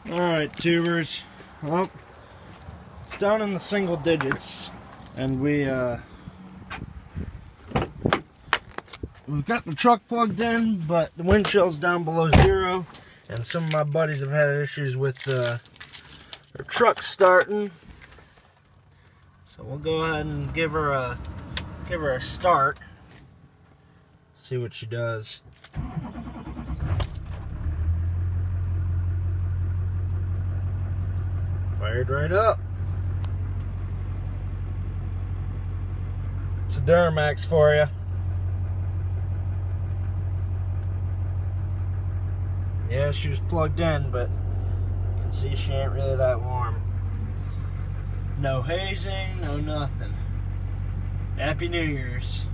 Alright, tubers. Well, it's down in the single digits, and we've got the truck plugged in, but the wind chill's down below 0, and some of my buddies have had issues with their truck starting. So we'll go ahead and give her a start. See what she does. Fired right up. It's a Duramax for you. Yeah, she was plugged in, but you can see she ain't really that warm. No hazing, no nothing. Happy New Year's.